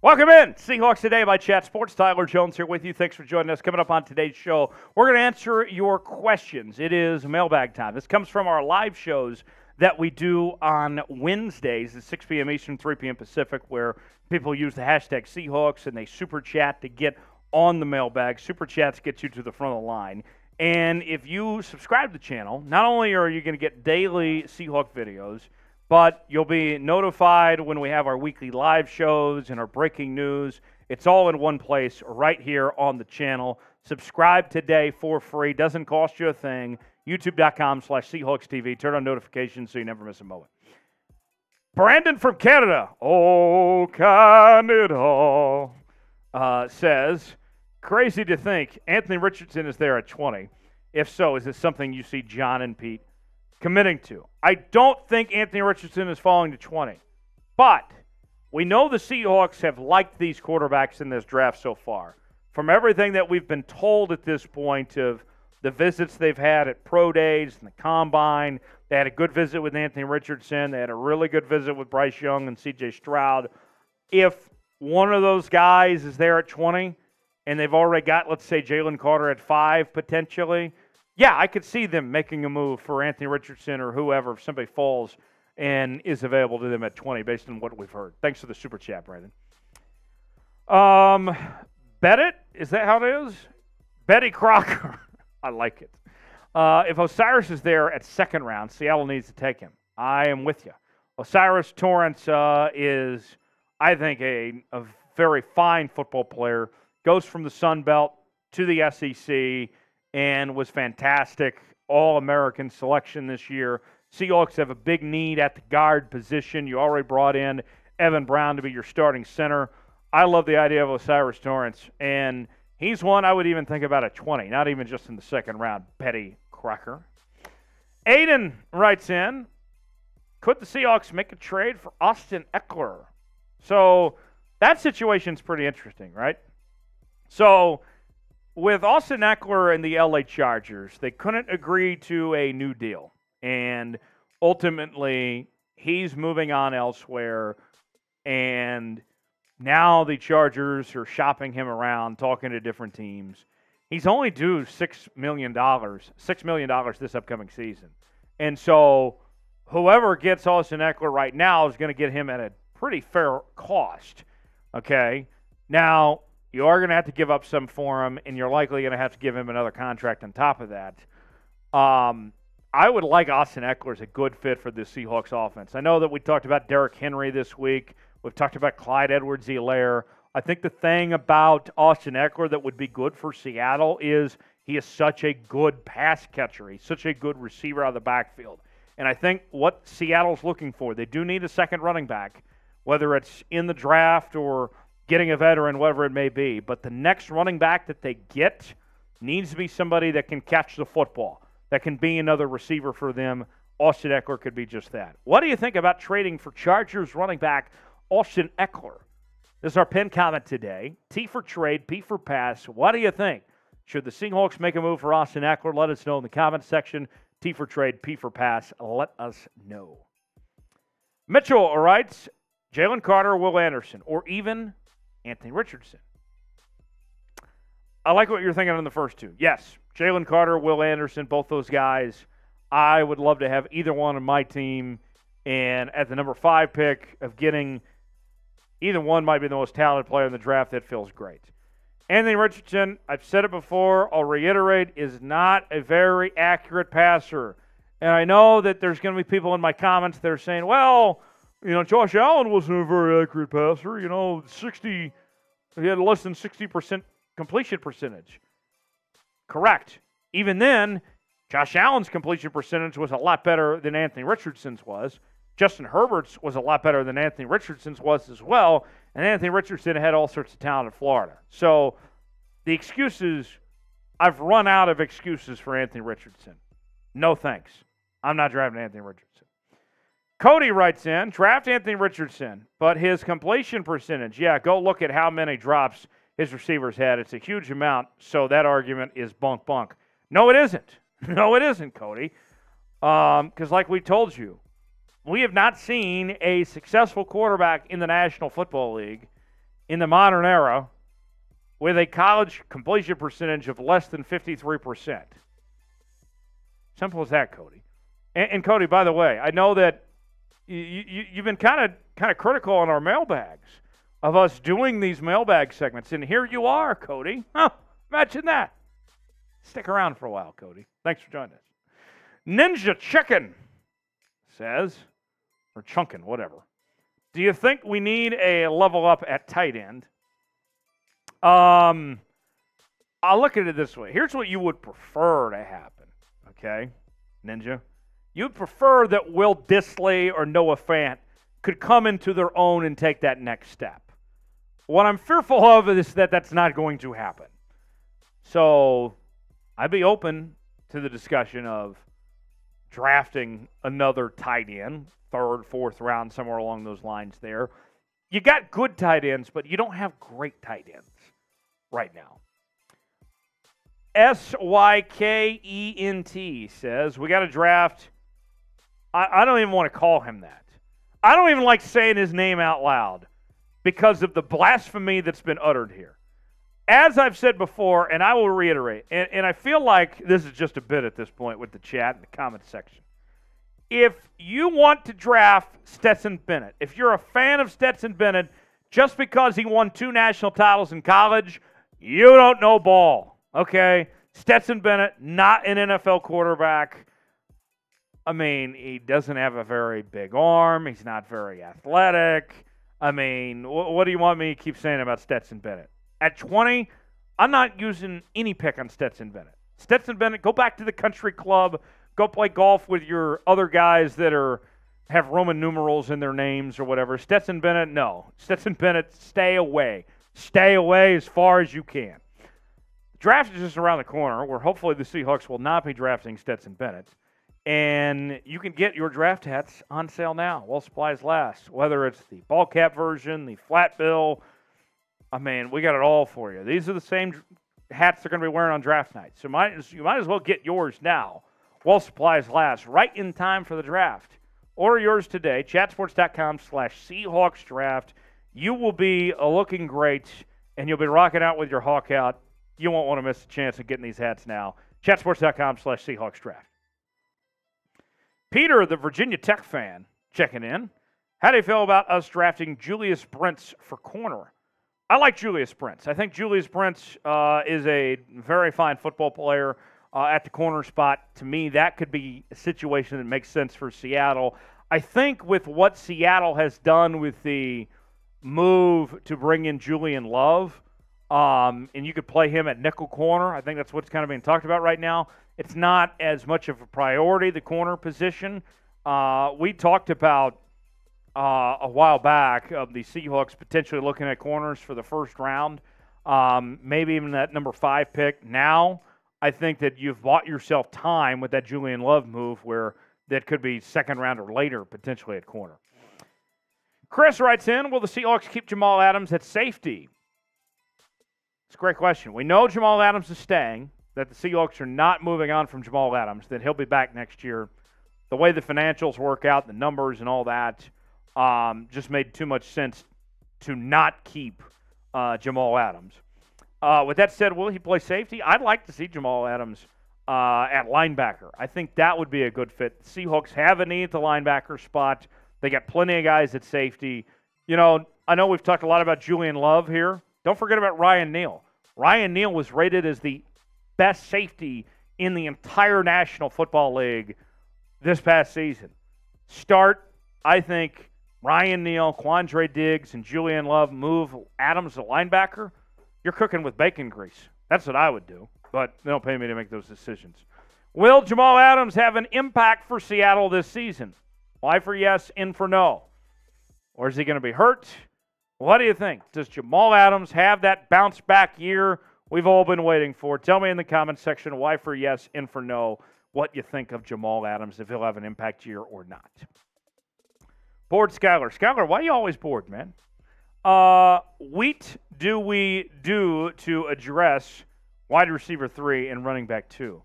Welcome in. Seahawks Today by Chat Sports. Tyler Jones here with you. Thanks for joining us. Coming up on today's show, we're going to answer your questions. It is mailbag time. This comes from our live shows that we do on Wednesdays at 6 p.m. Eastern, 3 p.m. Pacific, where people use the hashtag Seahawks and they super chat to get on the mailbag. Super chats get you to the front of the line. And if you subscribe to the channel, not only are you going to get daily Seahawk videos, but you'll be notified when we have our weekly live shows and our breaking news. It's all in one place right here on the channel. Subscribe today for free. Doesn't cost you a thing. YouTube.com/SeahawksTV. Turn on notifications so you never miss a moment. Brandon from Canada, Canada, says, crazy to think Anthony Richardson is there at 20. If so, is this something you see John and Pete committing to? I don't think Anthony Richardson is falling to 20, but we know the Seahawks have liked these quarterbacks in this draft so far. From everything that we've been told at this point of the visits they've had at pro days and the combine, they had a good visit with Anthony Richardson. They had a really good visit with Bryce Young and C.J. Stroud. If one of those guys is there at 20 and they've already got, let's say, Jalen Carter at 5 potentially, yeah, I could see them making a move for Anthony Richardson or whoever if somebody falls and is available to them at 20 based on what we've heard. Thanks for the super chat, Brandon. Bet it? Is that how it is? Betty Crocker. I like it. If O'Cyrus is there at second round, Seattle needs to take him. I am with you. O'Cyrus Torrence is, I think, a very fine football player. Goes from the Sun Belt to the SEC and was fantastic. All-American selection this year. Seahawks have a big need at the guard position. You already brought in Evan Brown to be your starting center. I love the idea of O'Cyrus Torrence, and he's one I would even think about at 20, not even just in the second round. Betty Crocker. Aiden writes in, could the Seahawks make a trade for Austin Ekeler? So that situation's pretty interesting, right? So with Austin Ekeler and the LA Chargers, they couldn't agree to a new deal. And ultimately, he's moving on elsewhere. And now the Chargers are shopping him around, talking to different teams. He's only due $6 million this upcoming season. And so whoever gets Austin Ekeler right now is going to get him at a pretty fair cost. Okay? Now, you are going to have to give up some for him, and you're likely going to have to give him another contract on top of that. I would like Austin Ekeler as a good fit for the Seahawks offense. I know that we talked about Derrick Henry this week. We've talked about Clyde Edwards-Helaire. I think the thing about Austin Ekeler that would be good for Seattle is he is such a good pass catcher. He's such a good receiver out of the backfield. And I think what Seattle's looking for, they do need a second running back, whether it's in the draft or getting a veteran, whatever it may be. But the next running back that they get needs to be somebody that can catch the football, that can be another receiver for them. Austin Ekeler could be just that. What do you think about trading for Chargers running back Austin Ekeler? This is our pinned comment today. T for trade, P for pass. What do you think? Should the Seahawks make a move for Austin Ekeler? Let us know in the comment section. T for trade, P for pass. Let us know. Mitchell writes, Jalen Carter, Will Anderson, or even Anthony Richardson. I like what you're thinking on the first two. Yes, Jalen Carter, Will Anderson, both those guys. I would love to have either one on my team. And at the number 5 pick of getting either one might be the most talented player in the draft, that feels great. Anthony Richardson, I've said it before, I'll reiterate, is not a very accurate passer. And I know that there's going to be people in my comments that are saying, well, Josh Allen wasn't a very accurate passer. He had less than 60% completion percentage. Correct. Even then, Josh Allen's completion percentage was a lot better than Anthony Richardson's was. Justin Herbert's was a lot better than Anthony Richardson's was as well. And Anthony Richardson had all sorts of talent in Florida. So the excuses, I've run out of excuses for Anthony Richardson. No thanks. I'm not drafting Anthony Richardson. Cody writes in, draft Anthony Richardson, but his completion percentage, go look at how many drops his receivers had. It's a huge amount, so that argument is bunk. No, it isn't. No, it isn't, Cody. Because like we told you, we have not seen a successful quarterback in the National Football League in the modern era with a college completion percentage of less than 53%. Simple as that, Cody. And Cody, by the way, I know that you've been kind of critical on our mailbags of us doing these mailbag segments, and here you are, Cody. Huh, imagine that. Stick around for a while, Cody. Thanks for joining us. Ninja Chicken says, or Chunkin, whatever. Do you think we need a level up at tight end? I'll look at it this way. Here's what you would prefer to happen, okay, Ninja? You'd prefer that Will Dissly or Noah Fant could come into their own and take that next step. What I'm fearful of is that that's not going to happen. So I'd be open to the discussion of drafting another tight end, third, fourth round, somewhere along those lines there. You got good tight ends, but you don't have great tight ends right now. SYKENT says, we got to draft. I don't even want to call him that. I don't even like saying his name out loud because of the blasphemy that's been uttered here. As I've said before, and I will reiterate, and I feel like this is just a bit at this point with the chat and the comment section. If you want to draft Stetson Bennett, if you're a fan of Stetson Bennett, just because he won 2 national titles in college, you don't know ball, okay? Stetson Bennett, not an NFL quarterback. I mean, he doesn't have a very big arm. He's not very athletic. I mean, what do you want me to keep saying about Stetson Bennett? At 20, I'm not using any pick on Stetson Bennett. Stetson Bennett, go back to the country club. Go play golf with your other guys that have Roman numerals in their names or whatever. Stetson Bennett, no. Stetson Bennett, stay away. Stay away as far as you can. The draft is just around the corner, where hopefully the Seahawks will not be drafting Stetson Bennett. And you can get your draft hats on sale now while supplies last, whether it's the ball cap version, the flat bill. I mean, we got it all for you. These are the same hats they're going to be wearing on draft night. So you might as well get yours now while supplies last, right in time for the draft. Order yours today, chatsports.com/Seahawks draft. You will be looking great, and you'll be rocking out with your hawk out. You won't want to miss a chance of getting these hats now. Chatsports.com/Seahawks draft. Peter, the Virginia Tech fan, checking in. How do you feel about us drafting Julius Brents for corner? I like Julius Brents. I think Julius Brents is a very fine football player at the corner spot. To me, that could be a situation that makes sense for Seattle. I think with what Seattle has done with the move to bring in Julian Love, and you could play him at nickel corner. I think that's what's kind of being talked about right now. It's not as much of a priority, the corner position. We talked about a while back of the Seahawks potentially looking at corners for the first round, maybe even that number 5 pick. Now, I think that you've bought yourself time with that Julian Love move where that could be second round or later potentially at corner. Chris writes in, will the Seahawks keep Jamal Adams at safety? It's a great question. We know Jamal Adams is staying, that the Seahawks are not moving on from Jamal Adams, that he'll be back next year. The way the financials work out, the numbers and all that, just made too much sense to not keep Jamal Adams. With that said, will he play safety? I'd like to see Jamal Adams at linebacker. I think that would be a good fit. The Seahawks have a need at the linebacker spot. They got plenty of guys at safety. You know, I know we've talked a lot about Julian Love here. Don't forget about Ryan Neal. Ryan Neal was rated as the best safety in the entire National Football League this past season. Start, I think, Ryan Neal, Quandre Diggs, and Julian Love, move Adams to linebacker. You're cooking with bacon grease. That's what I would do, but they don't pay me to make those decisions. Will Jamal Adams have an impact for Seattle this season? Y for yes, N for no. Or is he going to be hurt? What do you think? Does Jamal Adams have that bounce-back year we've all been waiting for? Tell me in the comments section, Y for yes, N for no, what you think of Jamal Adams, if he'll have an impact year or not. Bored Skyler. Skyler, why are you always bored, man? What do we do to address wide receiver 3 and running back 2?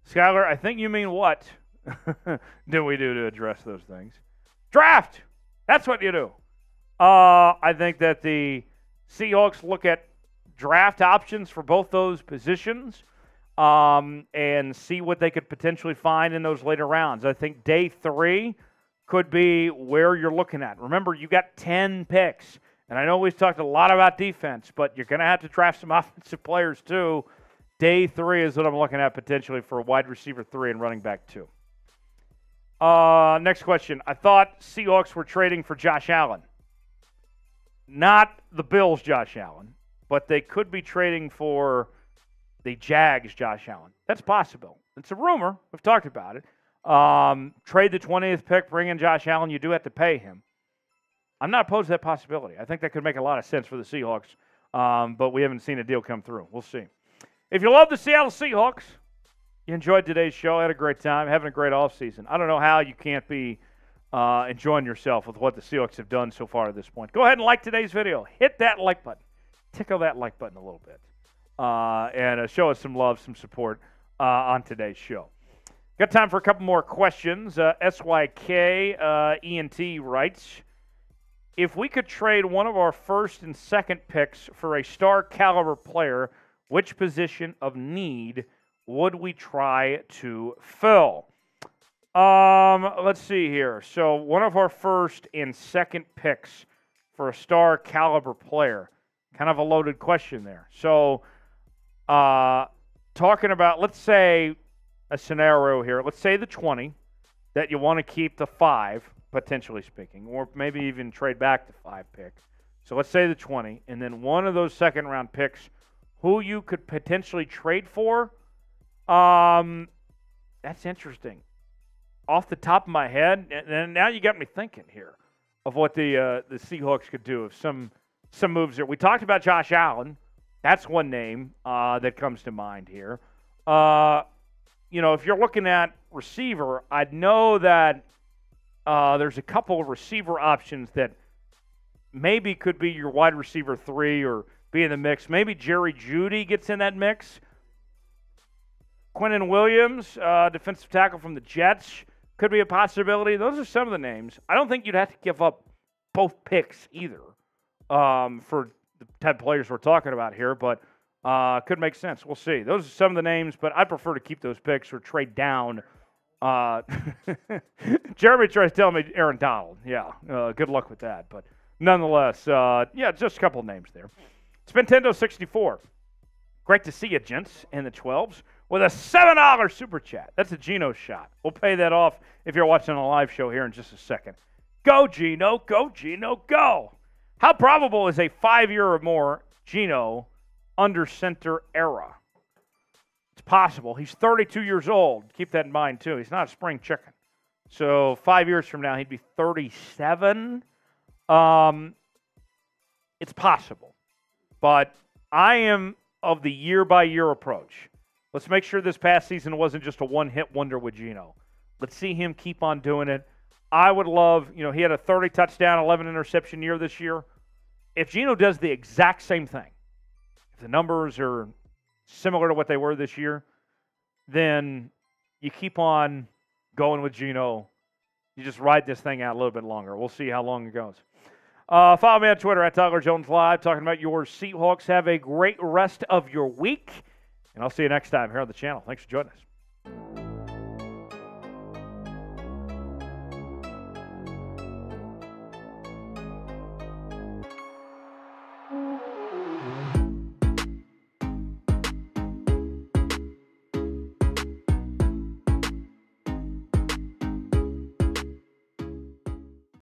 Skyler, I think you mean what do we do to address those things? Draft! That's what you do. I think that the Seahawks look at draft options for both those positions and see what they could potentially find in those later rounds. I think day 3 could be where you're looking at. Remember, you got 10 picks. And I know we've talked a lot about defense, but you're going to have to draft some offensive players too. Day 3 is what I'm looking at potentially for wide receiver 3 and running back 2. Next question. I thought Seahawks were trading for Josh Allen. Not the Bills' Josh Allen, but they could be trading for the Jags' Josh Allen. That's possible. It's a rumor. We've talked about it. Trade the 20th pick, bring in Josh Allen. You do have to pay him. I'm not opposed to that possibility. I think that could make a lot of sense for the Seahawks, but we haven't seen a deal come through. We'll see. If you love the Seattle Seahawks, you enjoyed today's show, had a great time, having a great offseason. I don't know how you can't be enjoying yourself with what the Seahawks have done so far at this point. Go ahead and like today's video. Hit that like button. Tickle that like button a little bit. And show us some love, some support on today's show. Got time for a couple more questions. SYK ENT writes, if we could trade one of our first and second picks for a star caliber player, which position of need would we try to fill? Let's see here. So one of our first and second picks for a star caliber player. Kind of a loaded question there. So talking about, let's say a scenario here. Let's say the 20 that you want to keep the 5, potentially speaking, or maybe even trade back the 5 pick. So let's say the 20, and then one of those second-round picks, who you could potentially trade for. That's interesting. Off the top of my head, and now you got me thinking here of what the Seahawks could do if some moves there. We talked about Josh Allen. That's one name that comes to mind here. If you're looking at receiver, I'd know that there's a couple of receiver options that maybe could be your wide receiver 3 or be in the mix. Maybe Jerry Jeudy gets in that mix. Quinnen Williams, defensive tackle from the Jets, could be a possibility. Those are some of the names. I don't think you'd have to give up both picks either for the type of players we're talking about here, but could make sense. We'll see. Those are some of the names, but I prefer to keep those picks or trade down. Jeremy tries to tell me Aaron Donald. Yeah, good luck with that. But nonetheless, just a couple of names there. It's Nintendo 64. Great to see you, gents, in the 12s with a $7 super chat. That's a Geno shot. We'll pay that off if you're watching a live show here in just a second. Go, Geno. Go, Geno. Go. How probable is a 5-year or more Geno under center era? It's possible. He's 32 years old. Keep that in mind, too. He's not a spring chicken. So 5 years from now, he'd be 37. It's possible. But I am of the year-by-year approach. Let's make sure this past season wasn't just a one-hit wonder with Geno. Let's see him keep on doing it. I would love, he had a 30-touchdown, 11-interception year this year. If Geno does the exact same thing, if the numbers are similar to what they were this year, then you keep on going with Geno. You just ride this thing out a little bit longer. We'll see how long it goes. Follow me on Twitter at Tyler Jones Live, talking about your Seahawks. Have a great rest of your week, and I'll see you next time here on the channel. Thanks for joining us.